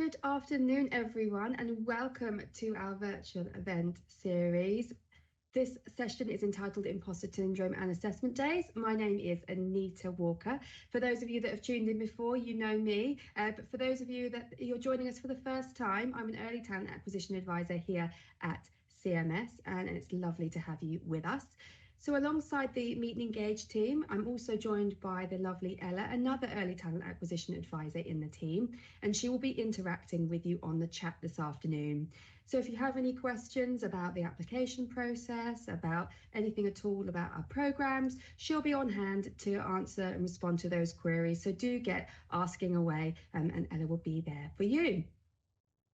Good afternoon, everyone, and welcome to our virtual event series. This session is entitled Imposter Syndrome and Assessment Days. My name is Anita Walker. For those of you that have tuned in before, you know me. But for those of you that you're joining us for the first time, I'm an early talent acquisition advisor here at CMS, and it's lovely to have you with us. So alongside the Meet and Engage team, I'm also joined by the lovely Ella, another early talent acquisition advisor in the team, and she will be interacting with you on the chat this afternoon. So if you have any questions about the application process, about anything at all about our programs, she'll be on hand to answer and respond to those queries. So do get asking away, and Ella will be there for you.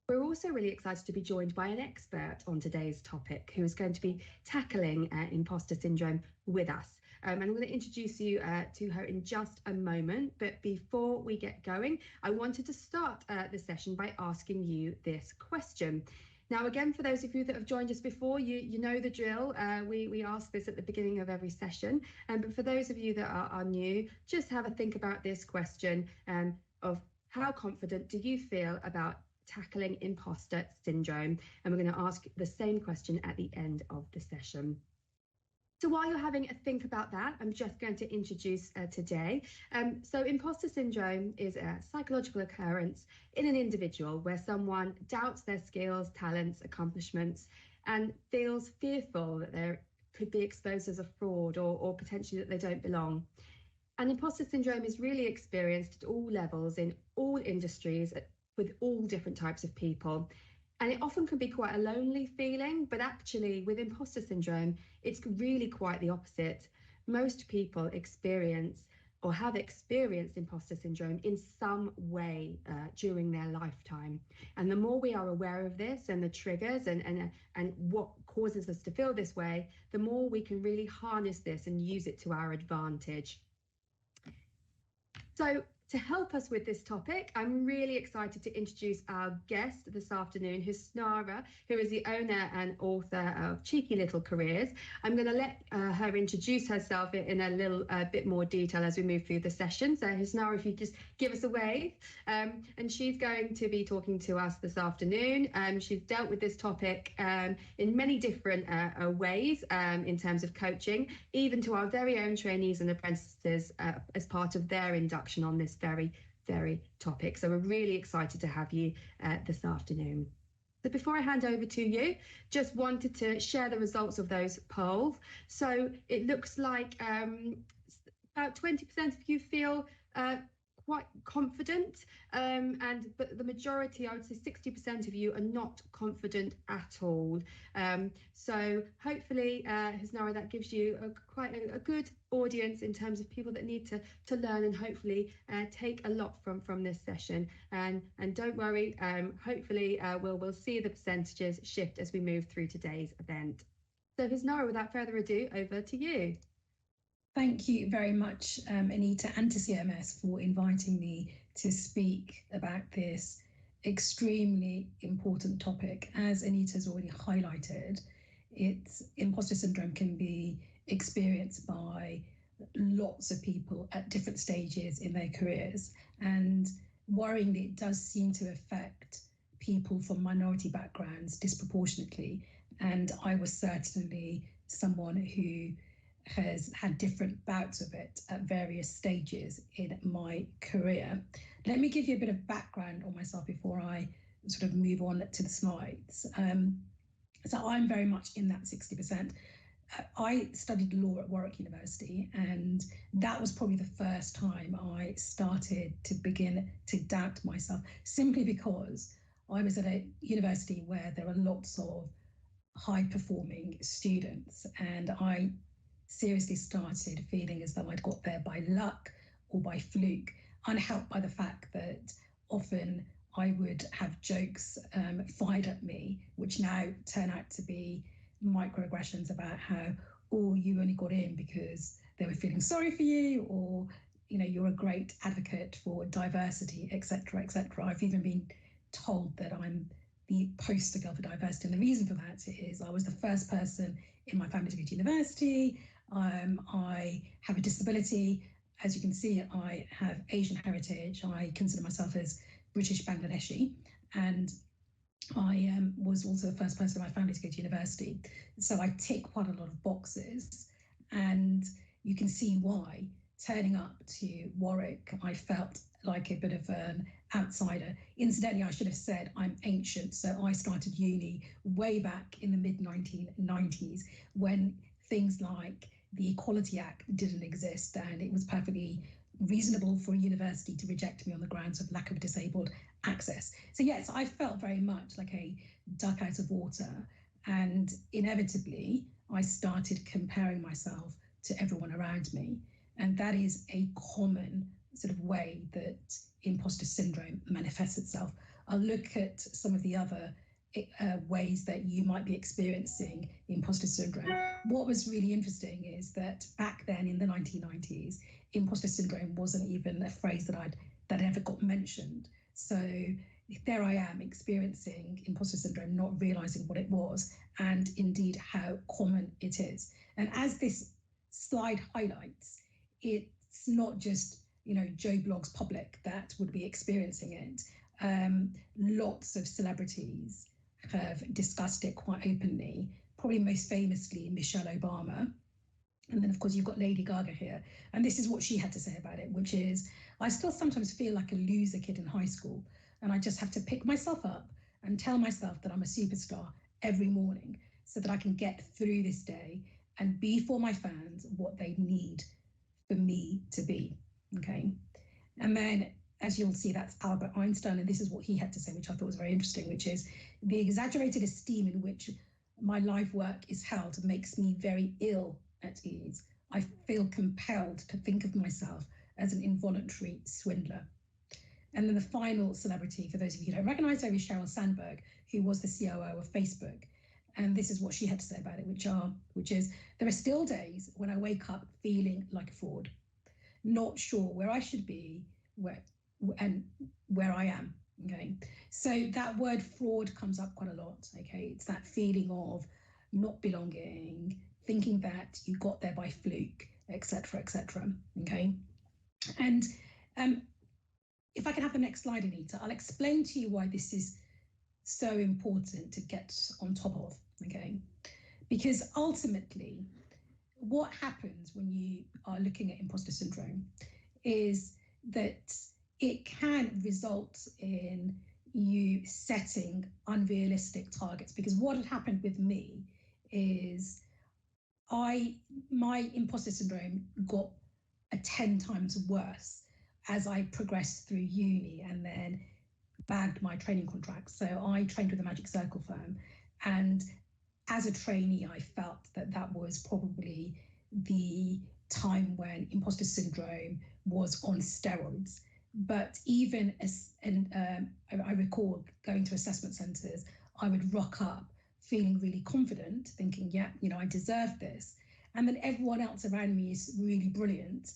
We're also really excited to be joined by an expert on today's topic who is going to be tackling imposter syndrome with us. And I'm going to introduce you to her in just a moment. But before we get going, I wanted to start the session by asking you this question. Now, again, for those of you that have joined us before, you know the drill. We ask this at the beginning of every session. But for those of you that are new, just have a think about this question of how confident do you feel about tackling imposter syndrome? And we're going to ask the same question at the end of the session. So while you're having a think about that, I'm just going to introduce today. So imposter syndrome is a psychological occurrence in an individual where someone doubts their skills, talents, accomplishments, and feels fearful that they could be exposed as a fraud or potentially that they don't belong. And imposter syndrome is really experienced at all levels, in all industries, with all different types of people. And it often can be quite a lonely feeling, but actually with imposter syndrome, it's really quite the opposite. Most people experience or have experienced imposter syndrome in some way during their lifetime. And the more we are aware of this and the triggers and what causes us to feel this way, the more we can really harness this and use it to our advantage. So to help us with this topic, I'm really excited to introduce our guest this afternoon, Husnara, who is the owner and author of Cheeky Little Careers. I'm going to let her introduce herself in a little bit more detail as we move through the session. So Husnara, if you just give us a wave. And she's going to be talking to us this afternoon. She's dealt with this topic in many different ways in terms of coaching, even to our very own trainees and apprentices as part of their induction on this very topic. So we're really excited to have you this afternoon. So before I hand over to you, just wanted to share the results of those polls. So it looks like about 20% of you feel quite confident, but the majority, I would say 60% of you, are not confident at all. So hopefully, Husnara, that gives you quite a good audience in terms of people that need to learn and hopefully take a lot from this session. And don't worry, hopefully we'll see the percentages shift as we move through today's event. So Husnara, without further ado, over to you. Thank you very much, Anita, and to CMS for inviting me to speak about this extremely important topic. As Anita has already highlighted, imposter syndrome can be experienced by lots of people at different stages in their careers. And worryingly, it does seem to affect people from minority backgrounds disproportionately. And I was certainly someone who has had different bouts of it at various stages in my career. Let me give you a bit of background on myself before I sort of move on to the slides. So I'm very much in that 60%. I studied law at Warwick University, and that was probably the first time I started to begin to doubt myself, simply because I was at a university where there are lots of high-performing students, and I seriously started feeling as though I'd got there by luck or by fluke, unhelped by the fact that often I would have jokes fired at me, which now turn out to be microaggressions about how, oh, you only got in because they were feeling sorry for you, or, you know, you're a great advocate for diversity, etc., etc. I've even been told that I'm the poster girl for diversity. And the reason for that is I was the first person in my family to go to university. I have a disability. As you can see, I have Asian heritage. I consider myself as British Bangladeshi. and I was also the first person in my family to go to university. So I tick quite a lot of boxes, and you can see why. Turning up to Warwick, I felt like a bit of an outsider. Incidentally, I should have said I'm ancient. So I started uni way back in the mid 1990s when things like the Equality Act didn't exist, and it was perfectly reasonable for a university to reject me on the grounds of lack of disabled access. So yes, I felt very much like a duck out of water, and inevitably I started comparing myself to everyone around me, and that is a common sort of way that imposter syndrome manifests itself. I'll look at some of the other ways that you might be experiencing imposter syndrome. What was really interesting is that back then in the 1990s, imposter syndrome wasn't even a phrase that ever got mentioned. So there I am experiencing imposter syndrome, not realizing what it was, and indeed how common it is. And as this slide highlights, it's not just Joe Blogg's public that would be experiencing it. Lots of celebrities have discussed it quite openly, probably most famously Michelle Obama. And then, of course, you've got Lady Gaga here. And this is what she had to say about it, which is, I still sometimes feel like a loser kid in high school. And I just have to pick myself up and tell myself that I'm a superstar every morning so that I can get through this day and be for my fans what they need for me to be. Okay. And then, as you'll see, that's Albert Einstein. And this is what he had to say, which I thought was very interesting, which is the exaggerated esteem in which my life work is held makes me very ill at ease. I feel compelled to think of myself as an involuntary swindler. And then the final celebrity, for those of you who don't recognize her, is Sheryl Sandberg, who was the COO of Facebook. And this is what she had to say about it, which is, there are still days when I wake up feeling like a fraud, not sure where I should be, where I am. Okay, so that word fraud comes up quite a lot. Okay, it's that feeling of not belonging, thinking that you got there by fluke, etc., etc. Okay, and if I can have the next slide, Anita, I'll explain to you why this is so important to get on top of. Okay, because ultimately, what happens when you are looking at imposter syndrome is that it can result in you setting unrealistic targets. Because what had happened with me is my imposter syndrome got 10 times worse as I progressed through uni and then bagged my training contract. So I trained with the Magic Circle firm, and as a trainee, I felt that was probably the time when imposter syndrome was on steroids. But even I recall going to assessment centres, I would rock up feeling really confident, thinking, yeah, I deserve this. And then everyone else around me is really brilliant.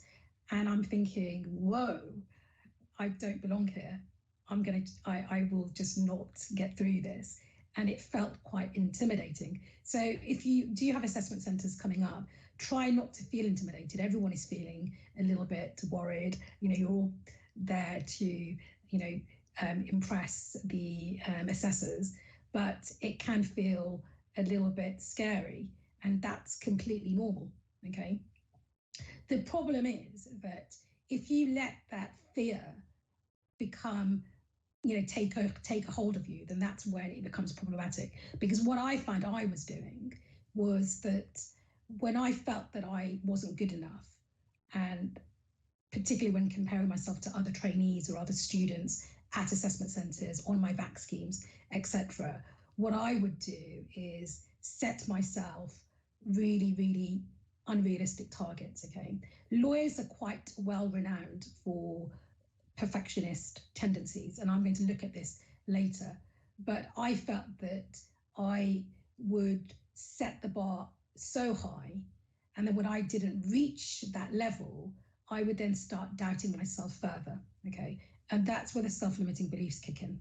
And I'm thinking, whoa, I don't belong here. I will just not get through this. And it felt quite intimidating. So if you do have assessment centres coming up, try not to feel intimidated. Everyone is feeling a little bit worried. You're all there to, impress the assessors, but it can feel a little bit scary, and that's completely normal. Okay. The problem is that if you let that fear become take a hold of you, then that's when it becomes problematic. Because what I found I was doing was that when I felt that I wasn't good enough, and particularly when comparing myself to other trainees or other students at assessment centres, on my back schemes, etc., what I would do is set myself really, really unrealistic targets. Okay, lawyers are quite well renowned for perfectionist tendencies, and I'm going to look at this later. But I felt that I would set the bar so high, and then when I didn't reach that level, I would then start doubting myself further. Okay, and that's where the self-limiting beliefs kick in.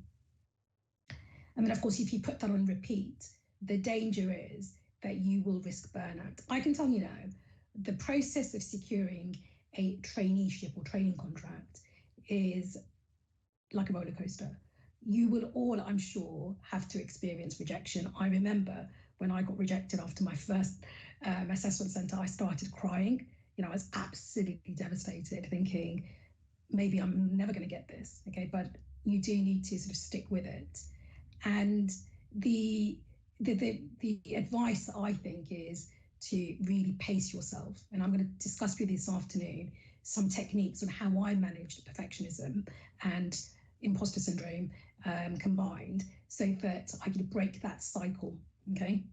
And then, of course, if you put that on repeat, the danger is that you will risk burnout. I can tell you now, the process of securing a traineeship or training contract is like a roller coaster. you will all, I'm sure, have to experience rejection. I remember when I got rejected after my first assessment centre, I started crying. I was absolutely devastated, thinking maybe I'm never going to get this. Okay, but you do need to sort of stick with it. And the advice I think is to really pace yourself. And I'm going to discuss with you this afternoon some techniques on how I managed perfectionism and imposter syndrome combined, so that I could break that cycle. Okay,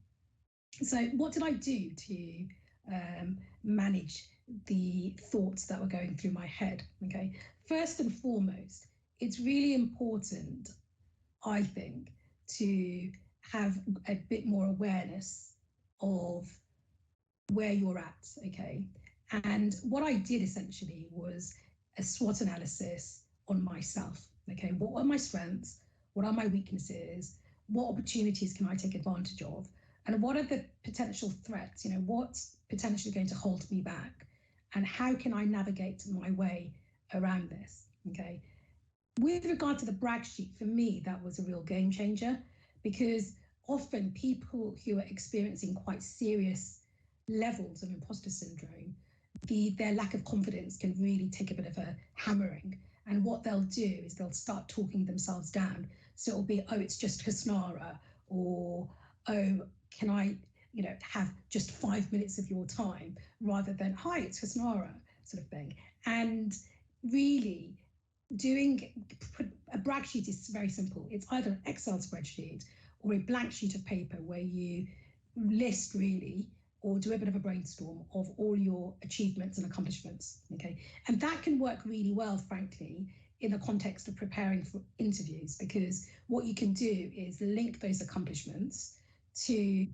so what did I do to manage the thoughts that were going through my head? Okay, first and foremost, it's really important, I think, to have a bit more awareness of where you're at. Okay, and what I did essentially was a SWOT analysis on myself. Okay, what are my strengths? What are my weaknesses? What opportunities can I take advantage of? And what are the potential threats? What's potentially going to hold me back? And how can I navigate my way around this? Okay. With regard to the brag sheet, for me, that was a real game changer, because often people who are experiencing quite serious levels of imposter syndrome, their lack of confidence can really take a bit of a hammering. And what they'll do is they'll start talking themselves down. So it'll be, oh, it's just Hasnara, or, oh, can I, have just 5 minutes of your time, rather than, hi, it's Hasnara, sort of thing. And really, a brag sheet is very simple. It's either an Excel spreadsheet or a blank sheet of paper where you list really, or do a bit of a brainstorm of all your achievements and accomplishments. Okay, and that can work really well, frankly, in the context of preparing for interviews, because what you can do is link those accomplishments to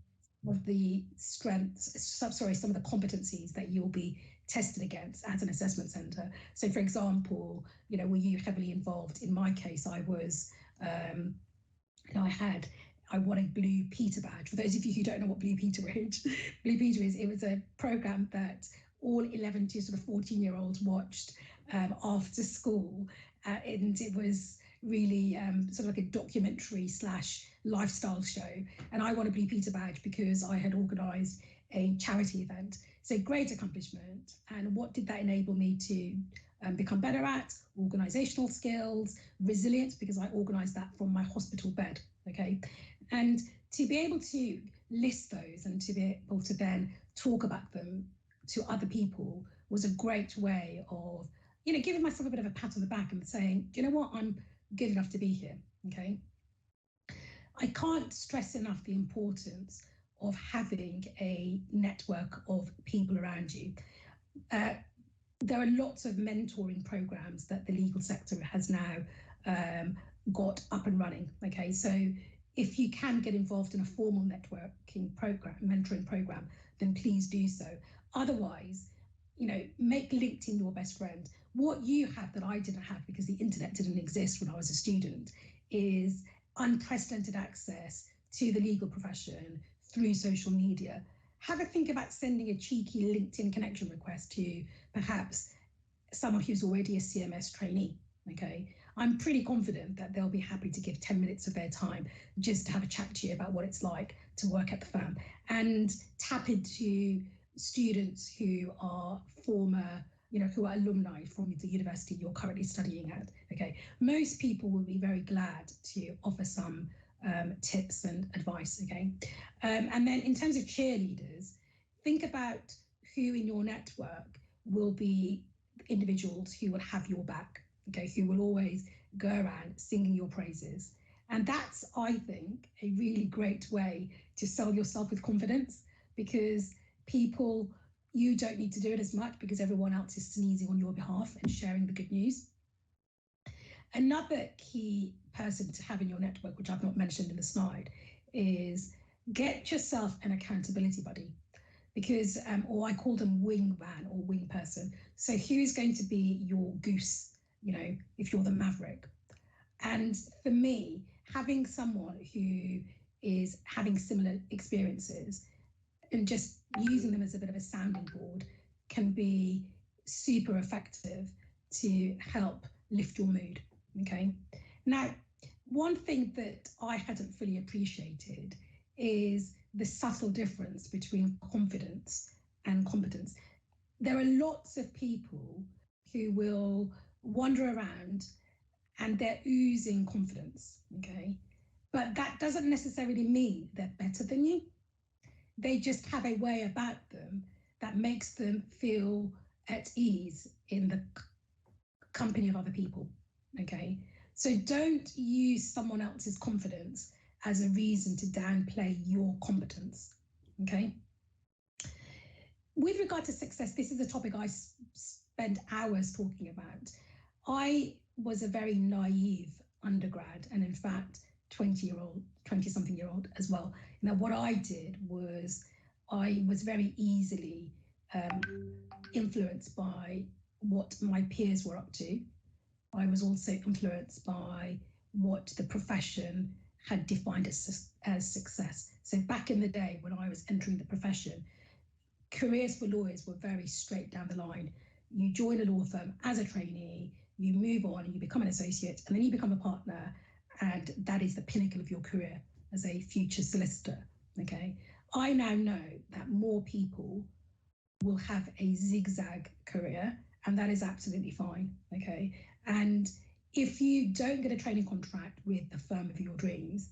of the strengths, some of the competencies that you'll be tested against as an assessment centre. So, for example, were you heavily involved? In my case, I was. I won a Blue Peter badge. For those of you who don't know what Blue Peter is, Blue Peter is, it was a program that all 11 to sort of 14-year-olds watched after school, and it was really sort of like a documentary / lifestyle show. And I won a Blue Peter badge because I had organised a charity event. So great accomplishment. And what did that enable me to become better at? Organisational skills, resilience, because I organised that from my hospital bed. Okay, and to be able to list those and to be able to then talk about them to other people was a great way of, giving myself a bit of a pat on the back and saying, do you know what, I'm good enough to be here. Okay, I can't stress enough the importance of having a network of people around you. There are lots of mentoring programs that the legal sector has now got up and running. Okay, so if you can get involved in a formal networking program, mentoring program, then please do so. Otherwise, make LinkedIn your best friend. What you have that I didn't have, because the internet didn't exist when I was a student, is unprecedented access to the legal profession through social media. Have a think about sending a cheeky LinkedIn connection request to perhaps someone who's already a CMS trainee. Okay, I'm pretty confident that they'll be happy to give 10 minutes of their time just to have a chat to you about what it's like to work at the firm, and tap into students who are former, who are alumni from the university you're currently studying at. Okay, most people will be very glad to offer some tips and advice. Okay, and then in terms of cheerleaders, think about who in your network will be individuals who will have your back. Okay, who will always go around singing your praises. And that's, I think, a really great way to sell yourself with confidence, because you don't need to do it as much because everyone else is sneezing on your behalf and sharing the good news. Another key person to have in your network, which I've not mentioned in the slide, is get yourself an accountability buddy, because, or I call them wingman or wing person. So who's going to be your goose, if you're the maverick? And for me, having someone who is having similar experiences and just using them as a bit of a sounding board can be super effective to help lift your mood. Okay. Now, one thing that I hadn't fully appreciated is the subtle difference between confidence and competence. There are lots of people who will wander around and they're oozing confidence, okay? But that doesn't necessarily mean they're better than you. They just have a way about them that makes them feel at ease in the company of other people, okay? So don't use someone else's confidence as a reason to downplay your competence, okay? With regard to success, this is a topic I spend hours talking about. I was a very naive undergrad, and in fact, 20-something year old as well. Now, what I did was I was very easily influenced by what my peers were up to. I was also influenced by what the profession had defined as success. So back in the day when I was entering the profession, careers for lawyers were very straight down the line. You join a law firm as a trainee, you move on and you become an associate, and then you become a partner, and that is the pinnacle of your career as a future solicitor, okay? I now know that more people will have a zigzag career, and that is absolutely fine, okay? And if you don't get a training contract with the firm of your dreams,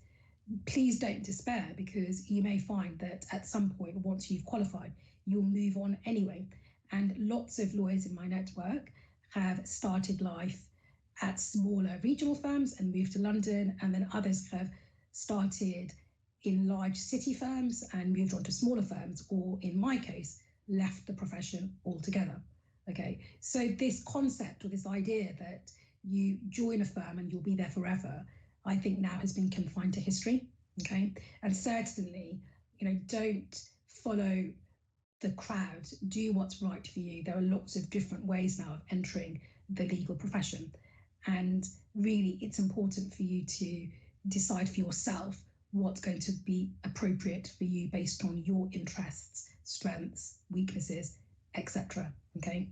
please don't despair, because you may find that at some point, once you've qualified, you'll move on anyway. And lots of lawyers in my network have started life at smaller regional firms and moved to London, and then others have started in large city firms and moved on to smaller firms, or in my case, left the profession altogether. Okay, so this concept, or this idea that you join a firm and you'll be there forever, I think now has been confined to history. Okay, and certainly, don't follow the crowd. Do what's right for you. There are lots of different ways now of entering the legal profession, and really, it's important for you to decide for yourself what's going to be appropriate for you based on your interests, strengths, weaknesses, etc. Okay.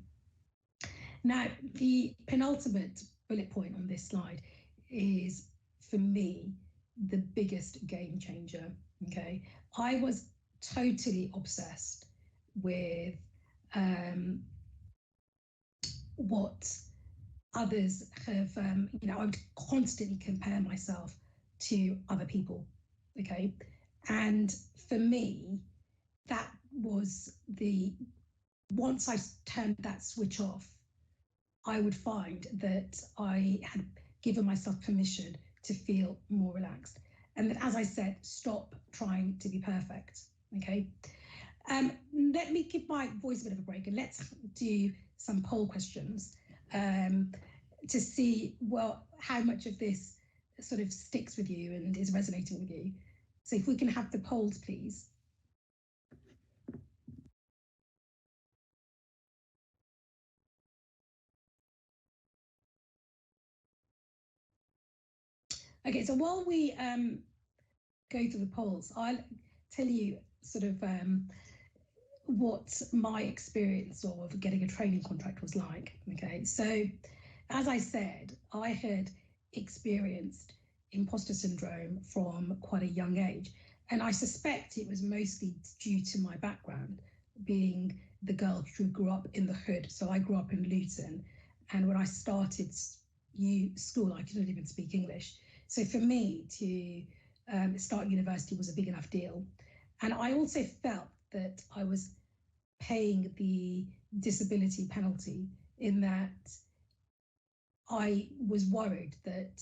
Now, the penultimate bullet point on this slide is, for me, the biggest game changer. Okay. I was totally obsessed with what others have, I would constantly compare myself to other people. Okay. And for me, that was once I turned that switch off, I would find that I had given myself permission to feel more relaxed. And that, as I said, stop trying to be perfect, okay? Let me give my voice a bit of a break, and let's do some poll questions to see, well, how much of this sort of sticks with you and is resonating with you. So if we can have the polls, please. Okay, so while we go through the polls, I'll tell you sort of what my experience of getting a training contract was like. Okay, so as I said, I had experienced imposter syndrome from quite a young age, and I suspect it was mostly due to my background, being the girl who grew up in the hood. So I grew up in Luton, and when I started school, I couldn't even speak English. So for me to start university was a big enough deal. And I also felt that I was paying the disability penalty, in that I was worried that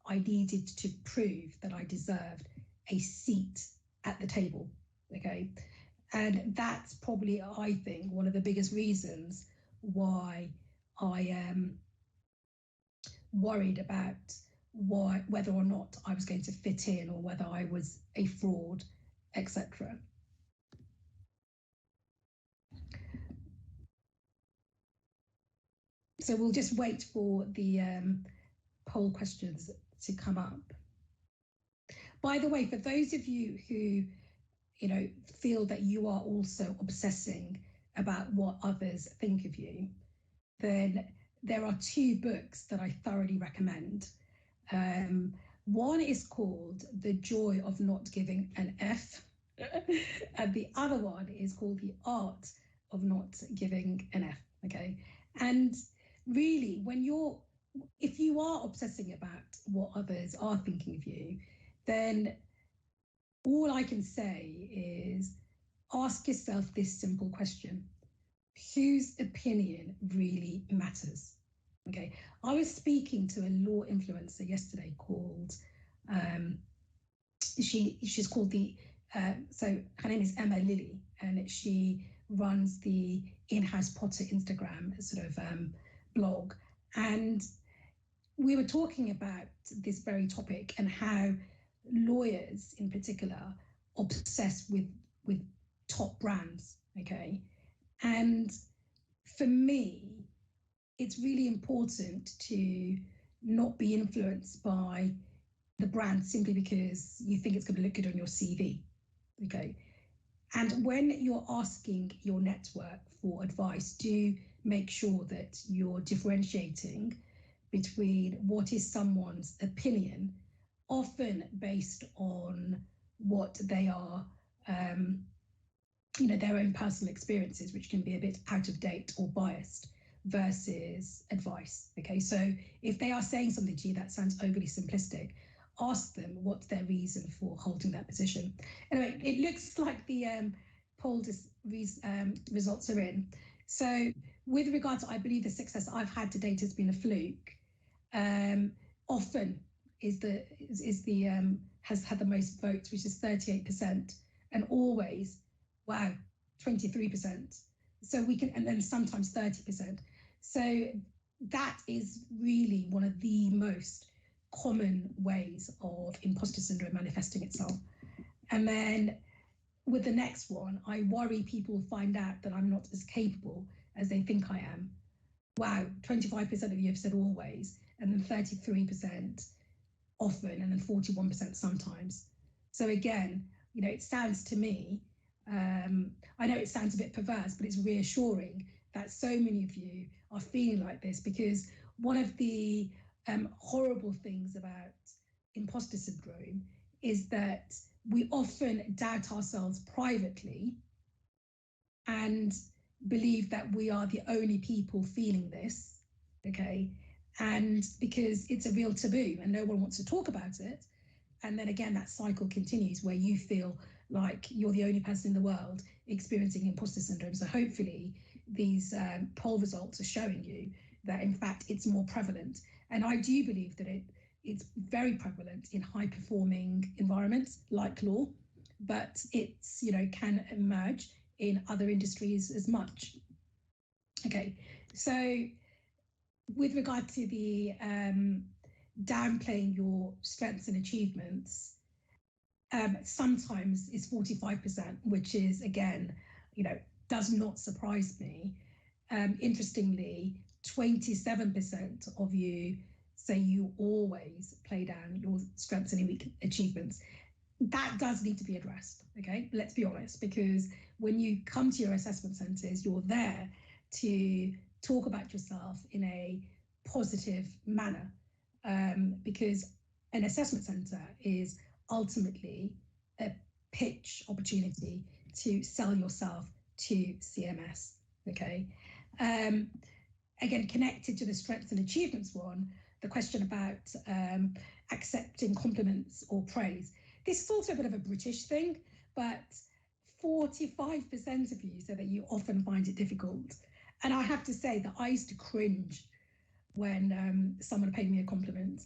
I needed to prove that I deserved a seat at the table, okay? And that's probably, I think, one of the biggest reasons why I am worried about whether or not I was going to fit in, or whether I was a fraud, etc. So we'll just wait for the poll questions to come up. By the way, for those of you who feel that you are also obsessing about what others think of you, then there are two books that I thoroughly recommend. One is called The Joy of Not Giving an F, and the other one is called The Art of Not Giving an F. Okay. And really, if you are obsessing about what others are thinking of you, then all I can say is ask yourself this simple question: whose opinion really matters? Okay. I was speaking to a law influencer yesterday called, she's called so her name is Emma Lilly, and she runs the In-House Potter Instagram sort of blog. And we were talking about this very topic and how lawyers in particular obsess with top brands. Okay. And for me, it's really important to not be influenced by the brand simply because you think it's going to look good on your CV. Okay. And when you're asking your network for advice, do make sure that you're differentiating between what is someone's opinion, often based on what they are, their own personal experiences, which can be a bit out of date or biased, versus advice. Okay, so if they are saying something to you that sounds overly simplistic, ask them what's their reason for holding that position. Anyway, it looks like the poll results are in. So with regard to, I believe the success I've had to date has been a fluke. Often has had the most votes, which is 38%, and always, wow, 23%. So we can, and then sometimes 30%. So that is really one of the most common ways of imposter syndrome manifesting itself. And then with the next one, I worry people find out that I'm not as capable as they think I am. Wow, 25% of you have said always, and then 33% often, and then 41% sometimes. So again, it sounds to me, I know it sounds a bit perverse, but it's reassuring that so many of you are feeling like this, because one of the horrible things about imposter syndrome is that we often doubt ourselves privately and believe that we are the only people feeling this, okay? And because it's a real taboo and no one wants to talk about it. And then again, that cycle continues where you feel like you're the only person in the world experiencing imposter syndrome. So hopefully these poll results are showing you that in fact it's more prevalent. And I do believe that it's very prevalent in high performing environments like law, but it's, can emerge in other industries as much. Okay, so with regard to the downplaying your strengths and achievements, sometimes is 45%, which is, again, does not surprise me. Interestingly, 27% of you say you always play down your strengths and achievements. That does need to be addressed, okay? Let's be honest, because when you come to your assessment centres, you're there to talk about yourself in a positive manner, because an assessment centre is ultimately a pitch opportunity to sell yourself to CMS, okay? Again, connected to the strengths and achievements one, the question about accepting compliments or praise. This is also a bit of a British thing, but 45% of you say that you often find it difficult. And I have to say that I used to cringe when someone paid me a compliment.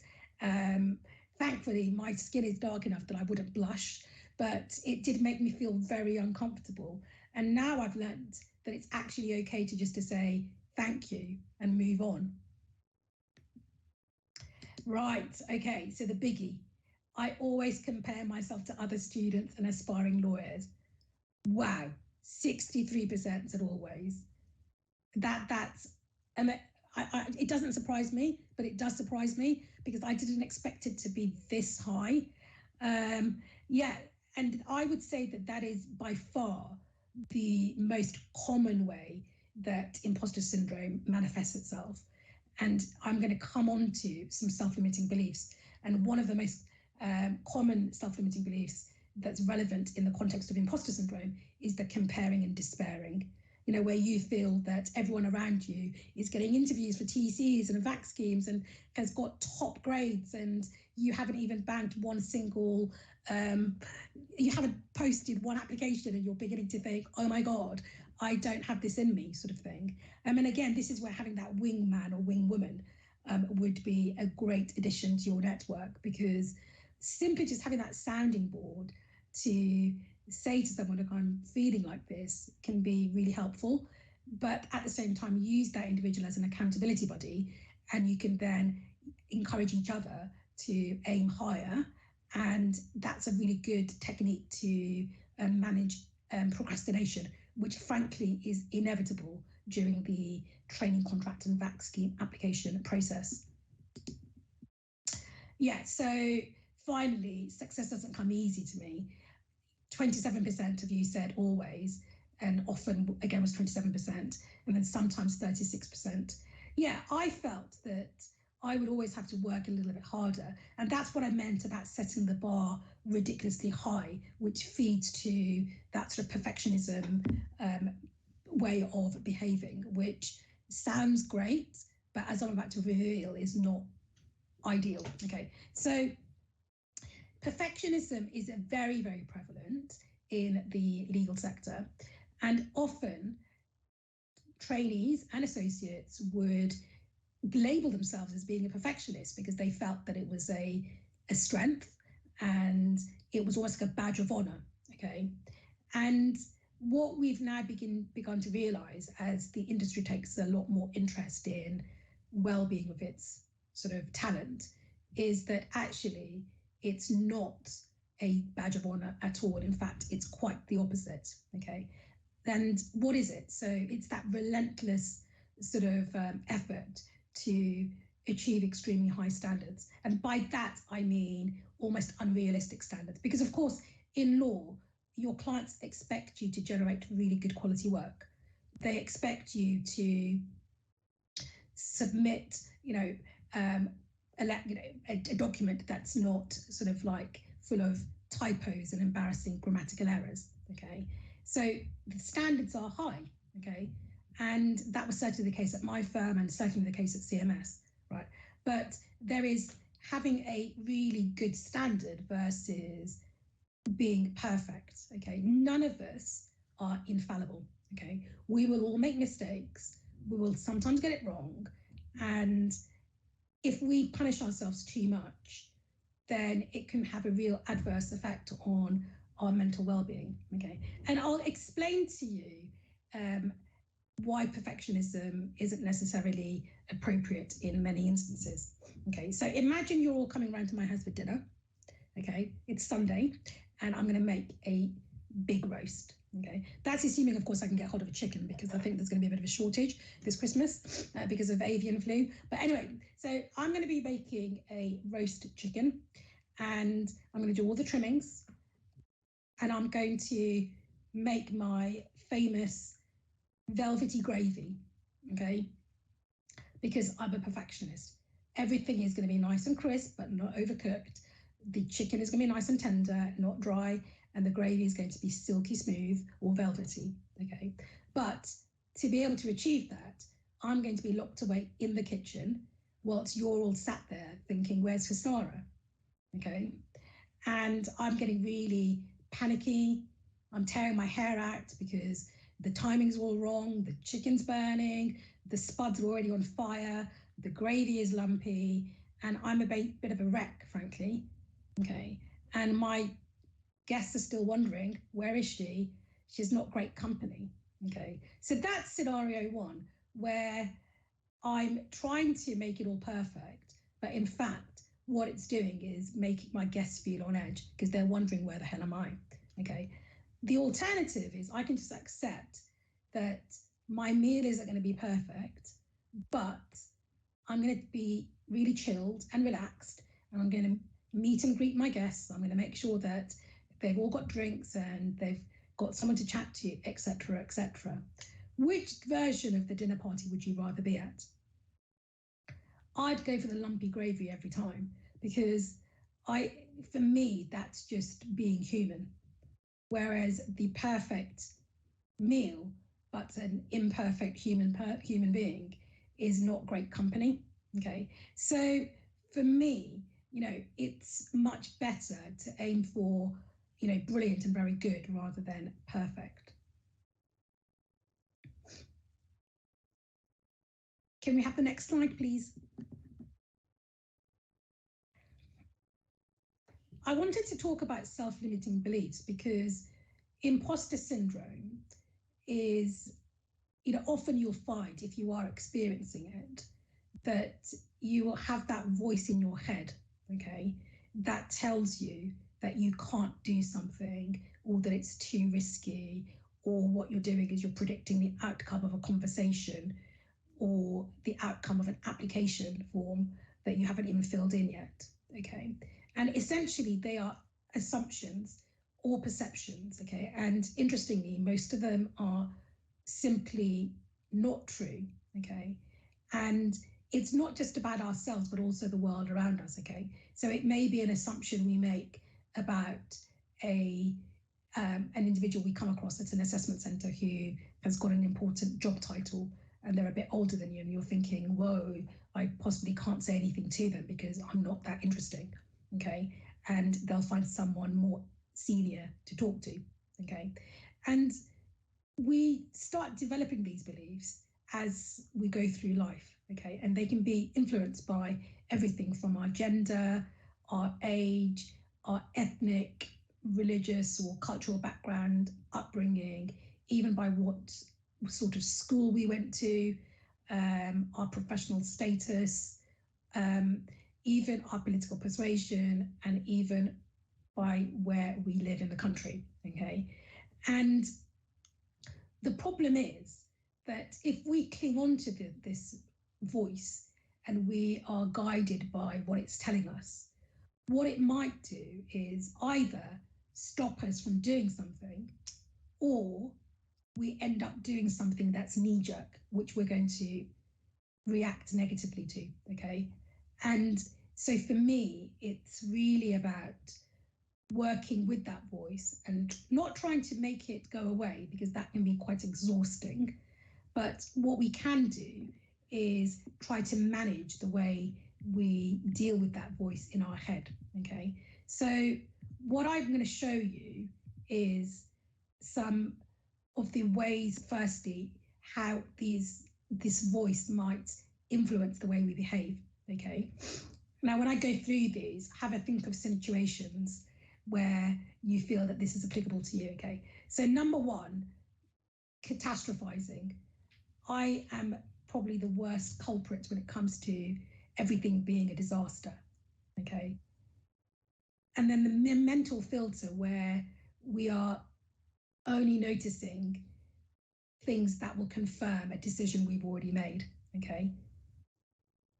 Thankfully, my skin is dark enough that I wouldn't blush, but it did make me feel very uncomfortable. And now I've learned that it's actually okay to say thank you and move on. Right, okay, so the biggie. I always compare myself to other students and aspiring lawyers. Wow, 63% said always. That's, it doesn't surprise me, but it does surprise me because I didn't expect it to be this high. Yeah, and I would say that is by far the most common way that imposter syndrome manifests itself. And I'm going to come on to some self-limiting beliefs. And one of the most common self-limiting beliefs that's relevant in the context of imposter syndrome is the comparing and despairing. Where you feel that everyone around you is getting interviews for TCs and VAC schemes and has got top grades, and you haven't even banked one single, you haven't posted one application, and you're beginning to think, oh my God, I don't have this in me, sort of thing. And again, this is where having that wingman or wingwoman would be a great addition to your network, because simply just having that sounding board to say to someone, look, I'm feeling like this, can be really helpful. But at the same time, use that individual as an accountability buddy, and you can then encourage each other to aim higher. And that's a really good technique to manage procrastination, which frankly is inevitable during the training contract and VAC scheme application process. Yeah, so finally, success doesn't come easy to me. 27% of you said always, and often again was 27%, and then sometimes 36%. Yeah, I felt that I would always have to work a little bit harder, and that's what I meant about setting the bar ridiculously high, which feeds to that sort of perfectionism way of behaving, which sounds great, but as I'm about to reveal, is not ideal. Okay, so perfectionism is very, very prevalent in the legal sector, and often trainees and associates would label themselves as being a perfectionist because they felt that it was a strength and it was almost like a badge of honor. Okay, and what we've now begun to realize as the industry takes a lot more interest in well-being of its sort of talent is that actually it's not a badge of honor at all. In fact, it's quite the opposite. Okay, and what is it? So it's that relentless sort of effort to achieve extremely high standards, and by that I mean almost unrealistic standards, because of course in law your clients expect you to generate really good quality work. They expect you to submit, a document that's not sort of like full of typos and embarrassing grammatical errors. Okay, so the standards are high. Okay, and that was certainly the case at my firm and certainly the case at CMS, right? But there is having a really good standard versus being perfect. Okay, none of us are infallible. Okay, we will all make mistakes, we will sometimes get it wrong, and if we punish ourselves too much, then it can have a real adverse effect on our mental well-being. Okay, and I'll explain to you why perfectionism isn't necessarily appropriate in many instances. Okay, so imagine you're all coming around to my house for dinner. Okay, it's Sunday, and I'm going to make a big roast. Okay, that's assuming, of course, I can get hold of a chicken, because I think there's going to be a bit of a shortage this Christmas because of avian flu. But anyway, so I'm going to be making a roast chicken, and I'm going to do all the trimmings, and I'm going to make my famous velvety gravy. Okay, because I'm a perfectionist. Everything is going to be nice and crisp, but not overcooked. The chicken is going to be nice and tender, not dry, and the gravy is going to be silky smooth or velvety. Okay, but to be able to achieve that, I'm going to be locked away in the kitchen whilst you're all sat there thinking, where's Fasara? Okay, and I'm getting really panicky. I'm tearing my hair out because the timing's all wrong, the chicken's burning, the spuds are already on fire, the gravy is lumpy, and I'm a bit of a wreck, frankly. Okay, and my guests are still wondering, where is she? She's not great company. Okay, so that's scenario one, where I'm trying to make it all perfect, but in fact, what it's doing is making my guests feel on edge because they're wondering, where the hell am I? Okay, the alternative is I can just accept that my meal isn't going to be perfect, but I'm going to be really chilled and relaxed, and I'm going to meet and greet my guests. I'm going to make sure that they've all got drinks and they've got someone to chat to, etc., etc. Which version of the dinner party would you rather be at? I'd go for the lumpy gravy every time, because for me, that's just being human. Whereas the perfect meal, but an imperfect human being, is not great company. Okay, so for me, it's much better to aim for, brilliant and very good rather than perfect. Can we have the next slide, please? I wanted to talk about self-limiting beliefs because imposter syndrome is, often you'll find, if you are experiencing it, that you will have that voice in your head, okay, that tells you that you can't do something, or that it's too risky, or what you're doing is you're predicting the outcome of a conversation or the outcome of an application form that you haven't even filled in yet, okay? And essentially they are assumptions or perceptions, okay? And interestingly, most of them are simply not true, okay? And it's not just about ourselves, but also the world around us, okay? So it may be an assumption we make about an individual we come across at an assessment centre who has got an important job title, and they're a bit older than you, and you're thinking, whoa, I possibly can't say anything to them because I'm not that interesting, okay? And they'll find someone more senior to talk to, okay? And we start developing these beliefs as we go through life, okay? And they can be influenced by everything from our gender, our age, our ethnic, religious or cultural background, upbringing, even by what sort of school we went to, our professional status, even our political persuasion, and even by where we live in the country, okay? And the problem is that if we cling on to this voice and we are guided by what it's telling us, what it might do is either stop us from doing something, or we end up doing something that's knee-jerk, which we're going to react negatively to, okay? And so for me, it's really about working with that voice and not trying to make it go away, because that can be quite exhausting. But what we can do is try to manage the way we deal with that voice in our head, okay? So what I'm going to show you is some of the ways, firstly, how this voice might influence the way we behave, okay? Now, when I go through these, have a think of situations where you feel that this is applicable to you, okay? So number one, catastrophizing. I am probably the worst culprit when it comes to everything being a disaster, okay? And then the mental filter, where we are only noticing things that will confirm a decision we've already made, okay?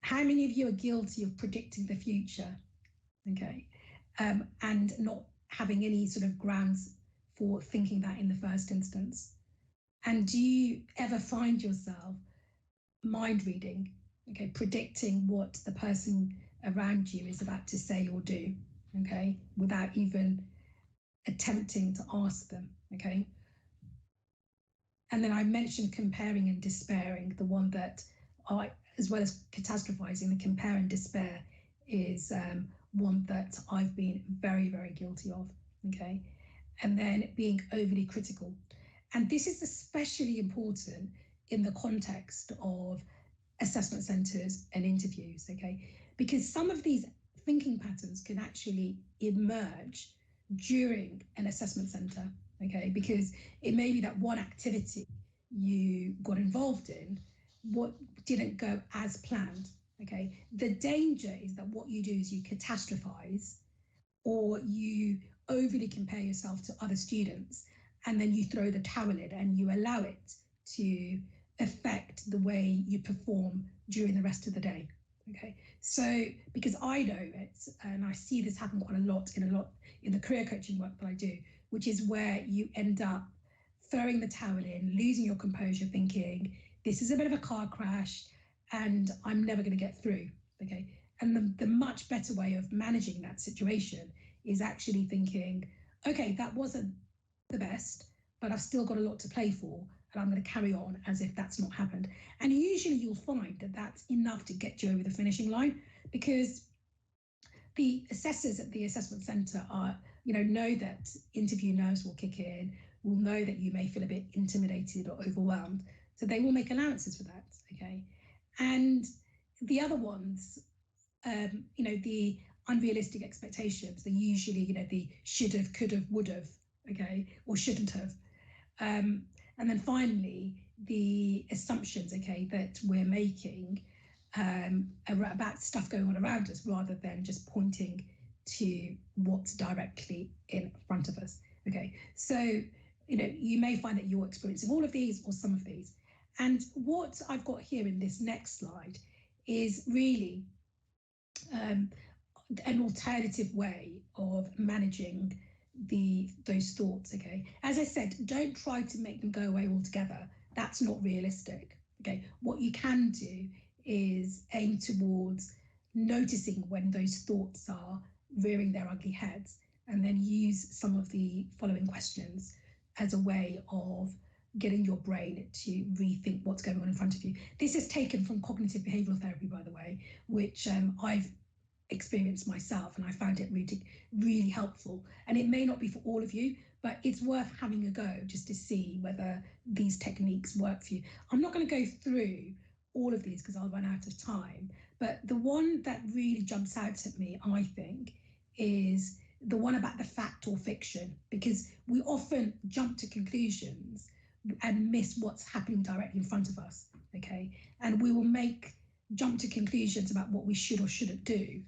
How many of you are guilty of predicting the future, okay? And not having any sort of grounds for thinking that in the first instance? And do you ever find yourself mind reading, okay, predicting what the person around you is about to say or do, okay, without even attempting to ask them, okay? And then I mentioned comparing and despairing, the one that I, as well as catastrophizing, the compare and despair is one that I've been very, very guilty of, okay? And then being overly critical. And this is especially important in the context of assessment centres and interviews, okay? Because some of these thinking patterns can actually emerge during an assessment centre, okay? Because it may be that one activity you got involved in, what didn't go as planned, okay? The danger is that what you do is you catastrophize, or you overly compare yourself to other students, and then you throw the towel in and you allow it to affect the way you perform during the rest of the day, okay? So, because I know it, and I see this happen quite a lot in the career coaching work that I do, which is where you end up throwing the towel in, losing your composure, thinking, this is a bit of a car crash and I'm never going to get through, okay? And the much better way of managing that situation is actually thinking, okay, that wasn't the best, but I've still got a lot to play for, and I'm going to carry on as if that's not happened. And usually you'll find that that's enough to get you over the finishing line, because the assessors at the assessment centre are, know that interview nerves will kick in, will know that you may feel a bit intimidated or overwhelmed. So they will make allowances for that, okay? And the other ones, the unrealistic expectations, they're usually, the should have, could have, would have, okay, or shouldn't have. And then finally, the assumptions, okay, that we're making about stuff going on around us, rather than just pointing to what's directly in front of us. Okay, so you may find that you're experiencing all of these or some of these. And what I've got here in this next slide is really an alternative way of managing those thoughts. Okay, as I said, don't try to make them go away altogether. That's not realistic. Okay, what you can do is aim towards noticing when those thoughts are rearing their ugly heads, and then use some of the following questions as a way of getting your brain to rethink what's going on in front of you. This is taken from cognitive behavioural therapy, by the way, which I've experienced myself, and I found it really, really helpful. And it may not be for all of you, but it's worth having a go just to see whether these techniques work for you. I'm not going to go through all of these because I'll run out of time, but the one that really jumps out at me, I think, is the one about the fact or fiction, because we often jump to conclusions and miss what's happening directly in front of us, okay? And we will jump to conclusions about what we should or shouldn't do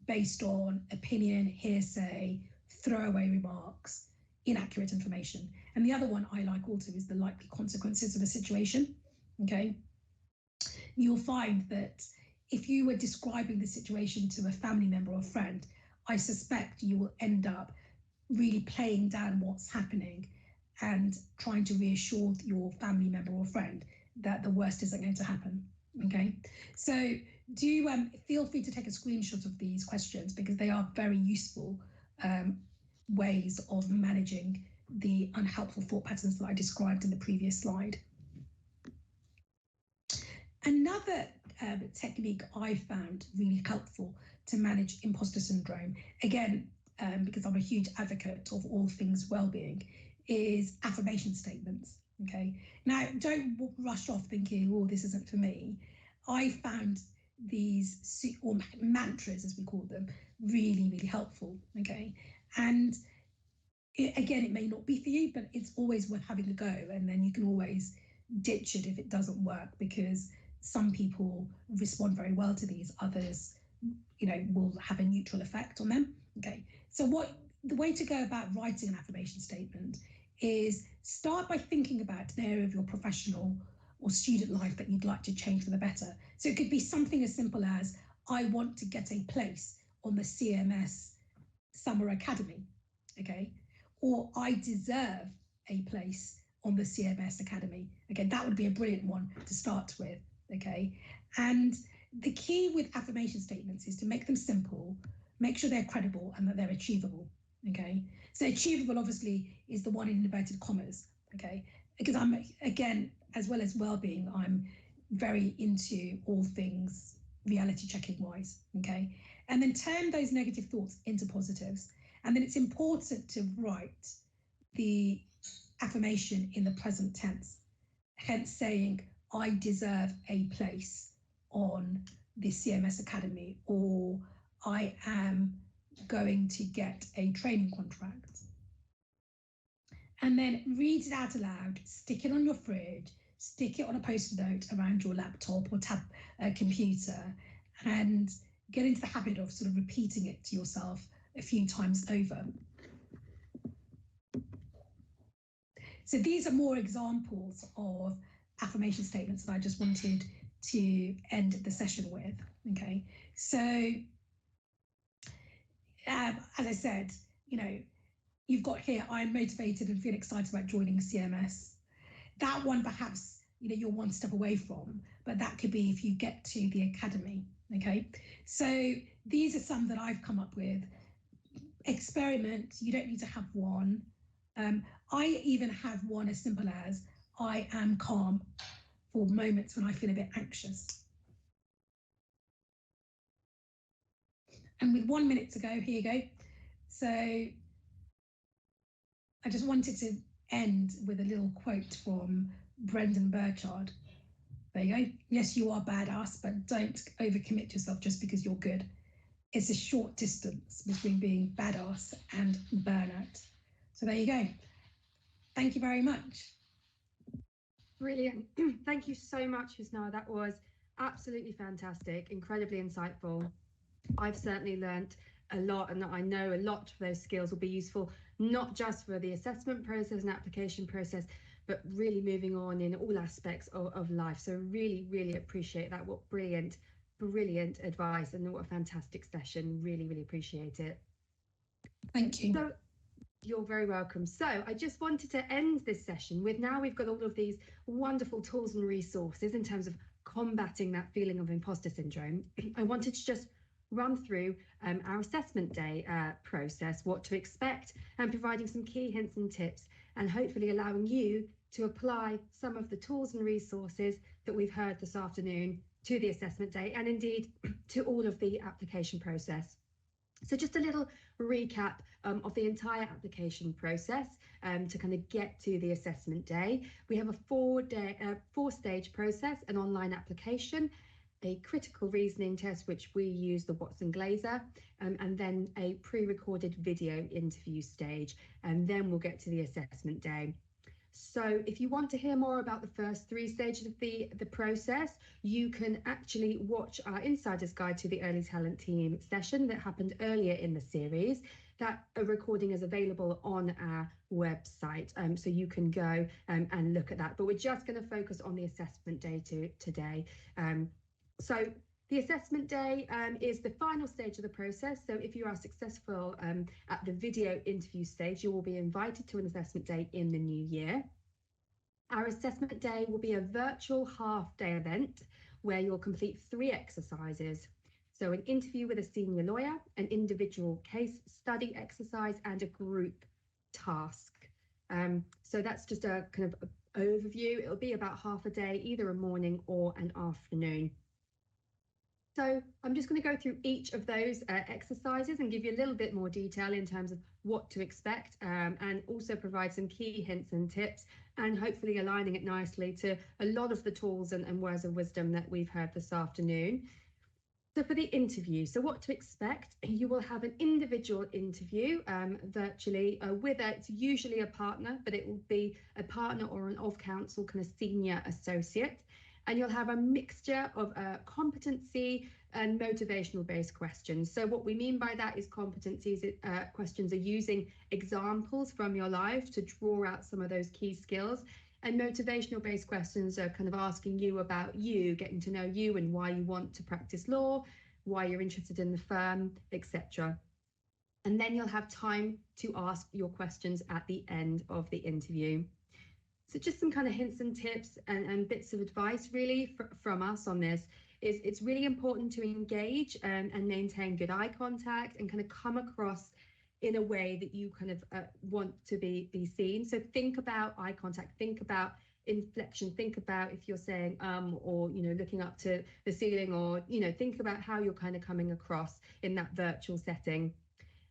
based on opinion, hearsay, throwaway remarks, inaccurate information. And the other one I like also is the likely consequences of a situation, okay? You'll find that if you were describing the situation to a family member or friend, I suspect you will end up really playing down what's happening and trying to reassure your family member or friend that the worst isn't going to happen, okay? So do feel free to take a screenshot of these questions, because they are very useful ways of managing the unhelpful thought patterns that I described in the previous slide. Another technique I found really helpful to manage imposter syndrome, again, because I'm a huge advocate of all things well-being, is affirmation statements, okay? Now, don't rush off thinking, oh, this isn't for me. I found these, or mantras as we call them, really, really helpful, okay? And again, it may not be for you, but it's always worth having a go, and then you can always ditch it if it doesn't work, because some people respond very well to these, others, will have a neutral effect on them, okay? So the way to go about writing an affirmation statement is start by thinking about an area of your professional or student life that you'd like to change for the better. So it could be something as simple as, I want to get a place on the CMS Summer Academy, okay? Or I deserve a place on the CMS Academy. Okay, that would be a brilliant one to start with, okay? And the key with affirmation statements is to make them simple, make sure they're credible, and that they're achievable, okay? So achievable, obviously, is the one in inverted commas, okay? Because I'm, again, as well as well-being, I'm very into all things reality checking wise, okay? And then turn those negative thoughts into positives. And then it's important to write the affirmation in the present tense, hence saying, I deserve a place on the CMS Academy, or I am going to get a training contract. And then read it out aloud, stick it on your fridge, stick it on a post-it note around your laptop or computer, and get into the habit of sort of repeating it to yourself a few times over. So these are more examples of affirmation statements that I just wanted to end the session with, okay? So, as I said, you've got here, I'm motivated and feel excited about joining CMS. That one, perhaps, you're one step away from, but that could be if you get to the academy, okay? So these are some that I've come up with. experiment. You don't need to have one. I even have one as simple as I am calm for moments when I feel a bit anxious. And with 1 minute to go, here you go. So I just wanted to end with a little quote from Brendan Burchard. There you go. Yes, you are badass, but don't overcommit yourself just because you're good. It's a short distance between being badass and burnout. So there you go. Thank you very much. Brilliant. Thank you so much, Husna. That was absolutely fantastic, incredibly insightful. I've certainly learnt a lot, and I know a lot of those skills will be useful, not just for the assessment process and application process, but really moving on in all aspects of life. So really, really appreciate that. What brilliant, brilliant advice, and what a fantastic session. Really, really appreciate it. Thank you. So, you're very welcome. So I just wanted to end this session with, now we've got all of these wonderful tools and resources in terms of combating that feeling of imposter syndrome. I wanted to just run through our assessment day process, what to expect, and providing some key hints and tips, and hopefully allowing you to apply some of the tools and resources that we've heard this afternoon to the assessment day, and indeed to all of the application process. So just a little recap of the entire application process to kind of get to the assessment day. We have a four-stage process: an online application, a critical reasoning test, which we use the Watson Glaser, and then a pre-recorded video interview stage, and then we'll get to the assessment day. So if you want to hear more about the first three stages of the process, you can actually watch our Insider's Guide to the Early Talent Team session that happened earlier in the series. That recording is available on our website, so you can go and look at that. But we're just going to focus on the assessment day today. So the assessment day is the final stage of the process. So if you are successful at the video interview stage, you will be invited to an assessment day in the new year. Our assessment day will be a virtual half-day event where you'll complete 3 exercises. So an interview with a senior lawyer, an individual case study exercise, and a group task. So that's just a kind of overview. It'll be about half a day, either a morning or an afternoon. So I'm just going to go through each of those exercises and give you a little bit more detail in terms of what to expect, and also provide some key hints and tips, and hopefully aligning it nicely to a lot of the tools and words of wisdom that we've heard this afternoon. So for the interview, so what to expect: you will have an individual interview virtually with it's usually a partner, but it will be a partner or an of-counsel kind of senior associate. And you'll have a mixture of competency and motivational based questions. So what we mean by that is competencies questions are using examples from your life to draw out some of those key skills. And motivational based questions are kind of asking you about you, getting to know you and why you want to practice law, why you're interested in the firm, etc. And then you'll have time to ask your questions at the end of the interview. So just some kind of hints and tips and bits of advice really from us on this is it's really important to engage and maintain good eye contact and kind of come across in a way that you kind of want to be seen. So think about eye contact, think about inflection, think about if you're saying or looking up to the ceiling, or think about how you're kind of coming across in that virtual setting.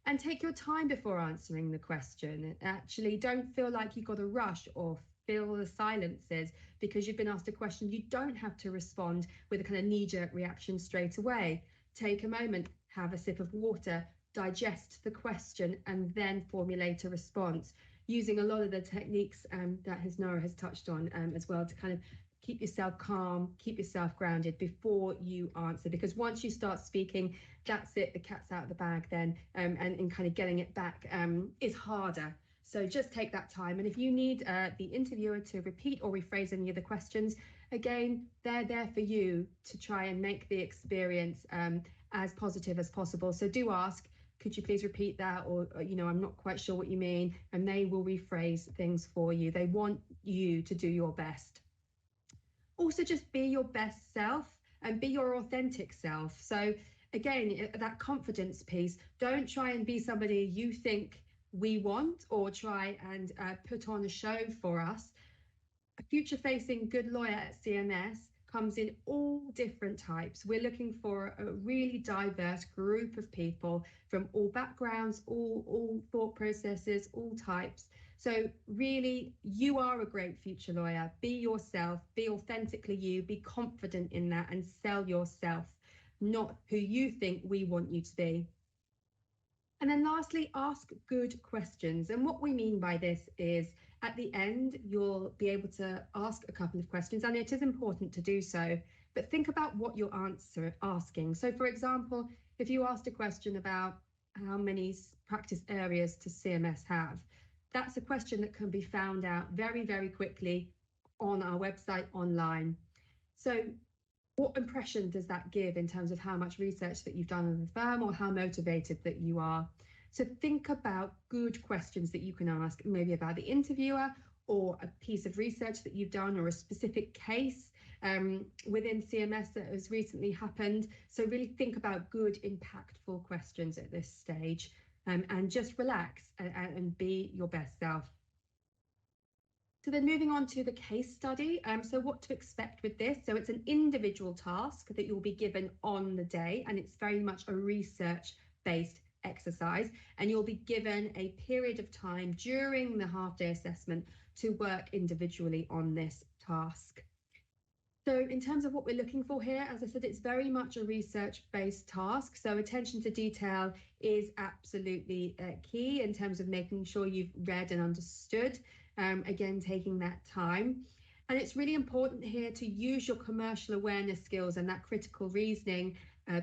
And take your time before answering the question. Actually, don't feel like you've got to rush or fill the silences because you've been asked a question. You don't have to respond with a kind of knee-jerk reaction straight away. Take a moment, have a sip of water, digest the question, and then formulate a response, using a lot of the techniques that Husna has touched on as well, to kind of keep yourself calm, keep yourself grounded before you answer. Because once you start speaking, that's it, the cat's out of the bag then, and kind of getting it back is harder. So just take that time. And if you need the interviewer to repeat or rephrase any of the questions, again, they're there for you to try and make the experience as positive as possible. So do ask, could you please repeat that? Or I'm not quite sure what you mean. And they will rephrase things for you. They want you to do your best. Also, just be your best self and be your authentic self. So again, that confidence piece. Don't try and be somebody you think we want, or try and put on a show for us. A future facing good lawyer at CMS comes in all different types. We're looking for a really diverse group of people from all backgrounds, all thought processes, all types. So really, you are a great future lawyer. Be yourself, be authentically you, be confident in that, and sell yourself, not who you think we want you to be. And then lastly, ask good questions. And what we mean by this is at the end, you'll be able to ask a couple of questions, and it is important to do so, but think about what you're asking. So for example, if you asked a question about how many practice areas does CMS have, that's a question that can be found out very, very quickly on our website online. So what impression does that give in terms of how much research that you've done on the firm, or how motivated that you are? So think about good questions that you can ask, maybe about the interviewer, or a piece of research that you've done, or a specific case within CMS that has recently happened. So really think about good, impactful questions at this stage, and just relax and be your best self. So then moving on to the case study. So what to expect with this. So it's an individual task that you'll be given on the day, and it's very much a research-based exercise. And you'll be given a period of time during the half-day assessment to work individually on this task. So in terms of what we're looking for here, as I said, it's very much a research-based task. So attention to detail is absolutely key in terms of making sure you've read and understood. Again, taking that time. And it's really important here to use your commercial awareness skills and that critical reasoning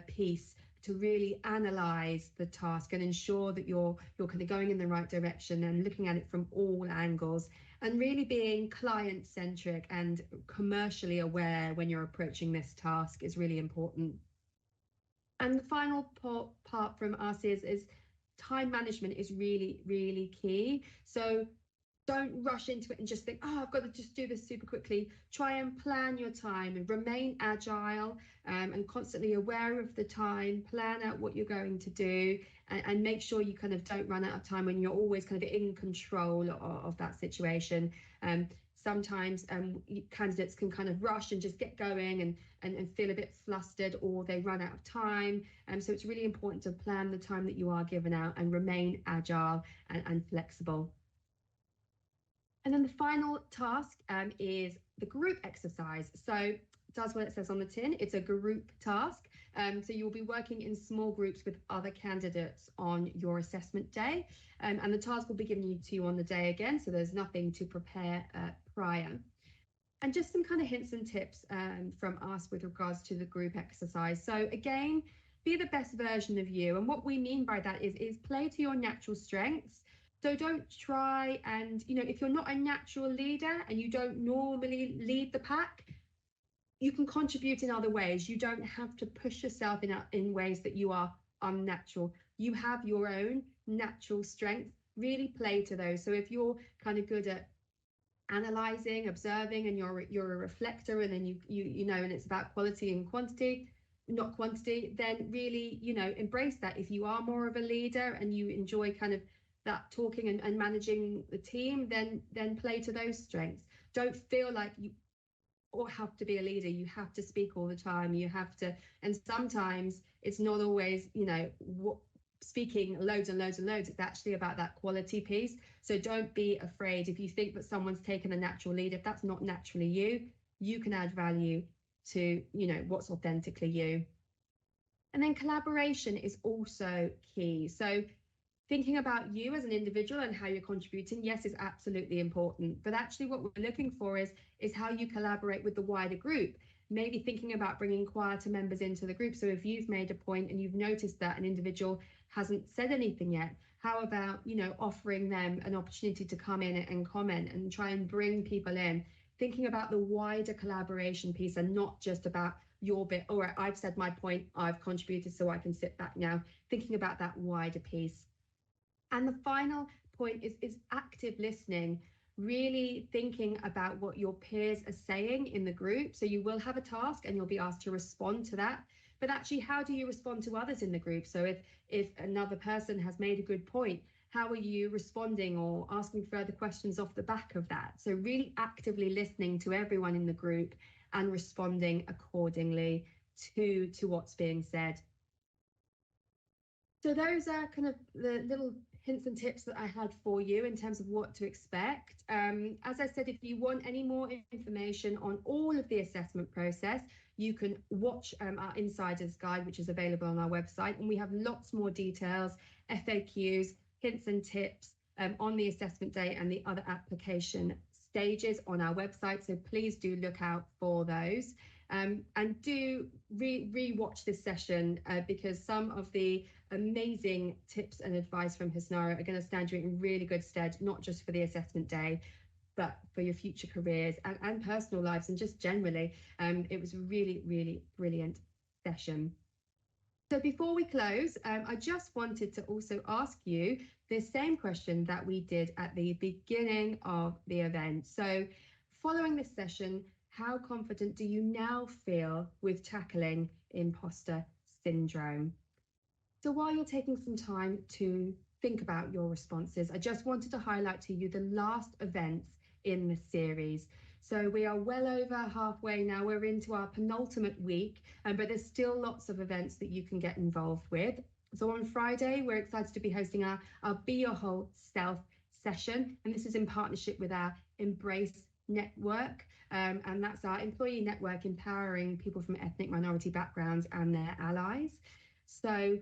piece to really analyze the task and ensure that you're kind of going in the right direction and looking at it from all angles, and really being client-centric and commercially aware when you're approaching this task is really important. And the final part from us is time management is really, really key. So don't rush into it and just think, oh, I've got to just do this super quickly. Try and plan your time and remain agile, and constantly aware of the time. Plan out what you're going to do, and make sure you kind of don't run out of time when you're always kind of in control of that situation. Sometimes candidates can kind of rush and just get going and feel a bit flustered, or they run out of time. So it's really important to plan the time that you are given out and remain agile and flexible. And then the final task is the group exercise. So it does what it says on the tin. It's a group task. So you'll be working in small groups with other candidates on your assessment day. And the task will be given to you on the day again. So there's nothing to prepare prior. And just some kind of hints and tips from us with regards to the group exercise. So again, be the best version of you. And what we mean by that is play to your natural strengths. So don't try and, if you're not a natural leader and you don't normally lead the pack, you can contribute in other ways. You don't have to push yourself in ways that you are unnatural. You have your own natural strengths. Really play to those. So if you're kind of good at analyzing, observing, and you're a reflector, and then you know, and it's about quality and quantity, not quantity, then really, embrace that. If you are more of a leader and you enjoy kind of that talking and managing the team, then play to those strengths. Don't feel like you or have to be a leader. You have to speak all the time. You have to, and sometimes it's not always, speaking loads and loads and loads. It's actually about that quality piece. So don't be afraid if you think that someone's taken a natural lead. If that's not naturally you can add value to, what's authentically you. And then collaboration is also key. So thinking about you as an individual and how you're contributing, yes, is absolutely important. But actually what we're looking for is how you collaborate with the wider group. Maybe thinking about bringing quieter members into the group. So if you've made a point and you've noticed that an individual hasn't said anything yet, how about, offering them an opportunity to come in and comment and try and bring people in, thinking about the wider collaboration piece and not just about your bit. All right, I've said my point, I've contributed, so I can sit back now. Thinking about that wider piece. And the final point is active listening, really thinking about what your peers are saying in the group. So you will have a task and you'll be asked to respond to that. but actually, how do you respond to others in the group? So if another person has made a good point, how are you responding or asking further questions off the back of that? So really actively listening to everyone in the group and responding accordingly to what's being said. So those are kind of the little hints and tips that I had for you in terms of what to expect. As I said, if you want any more information on all of the assessment process, you can watch our Insider's Guide, which is available on our website. And we have lots more details, FAQs, hints and tips on the assessment day and the other application stages on our website. So please do look out for those. And do re-watch this session because some of the amazing tips and advice from Hisnara are going to stand you in really good stead, not just for the assessment day, but for your future careers and personal lives and just generally. It was a really, really brilliant session. So before we close, I just wanted to also ask you the same question that we did at the beginning of the event. So following this session, how confident do you now feel with tackling imposter syndrome? So while you're taking some time to think about your responses, I just wanted to highlight to you the last events in the series. So we are well over halfway now. We're into our penultimate week, but there's still lots of events that you can get involved with. So on Friday, we're excited to be hosting our Be Your Whole Self session, and this is in partnership with our Embrace Network. And that's our employee network empowering people from ethnic minority backgrounds and their allies. So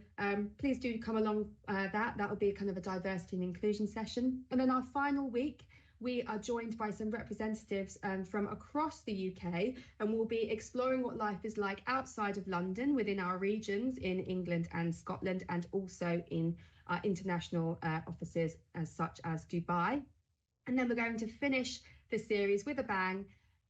please do come along that. That will be kind of a diversity and inclusion session. And then our final week, we are joined by some representatives from across the UK, and we'll be exploring what life is like outside of London within our regions in England and Scotland, and also in our international offices such as Dubai. And then we're going to finish the series with a bang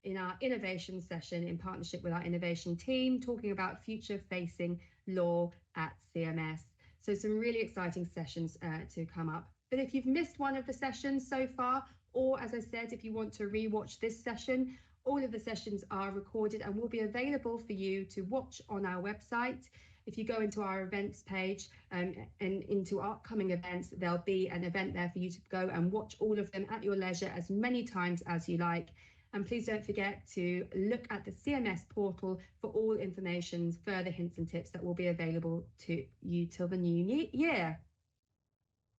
in our innovation session in partnership with our innovation team, talking about future-facing law at CMS. So some really exciting sessions to come up. But if you've missed one of the sessions so far, or as I said, if you want to re-watch this session, all of the sessions are recorded and will be available for you to watch on our website. If you go into our events page and into our upcoming events, there'll be an event there for you to go and watch all of them at your leisure as many times as you like. And please don't forget to look at the CMS portal for all information, further hints and tips that will be available to you till the new year.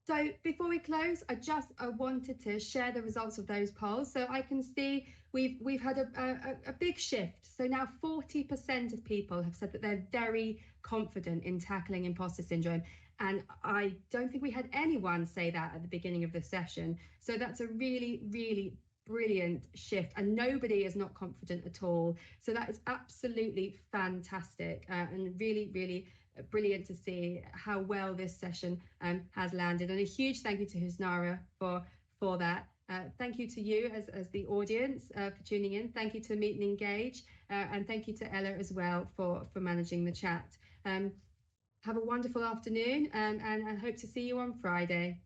So before we close, I wanted to share the results of those polls. So I can see we've had a big shift. So now 40% of people have said that they're very confident in tackling imposter syndrome. And I don't think we had anyone say that at the beginning of the session. So that's a really, really brilliant shift, and nobody is not confident at all. So that is absolutely fantastic and really, really brilliant to see how well this session has landed. And a huge thank you to Hisnara for that. Thank you to you as the audience for tuning in. Thank you to Meet and Engage, and thank you to Ella as well for managing the chat. Have a wonderful afternoon, and I hope to see you on Friday.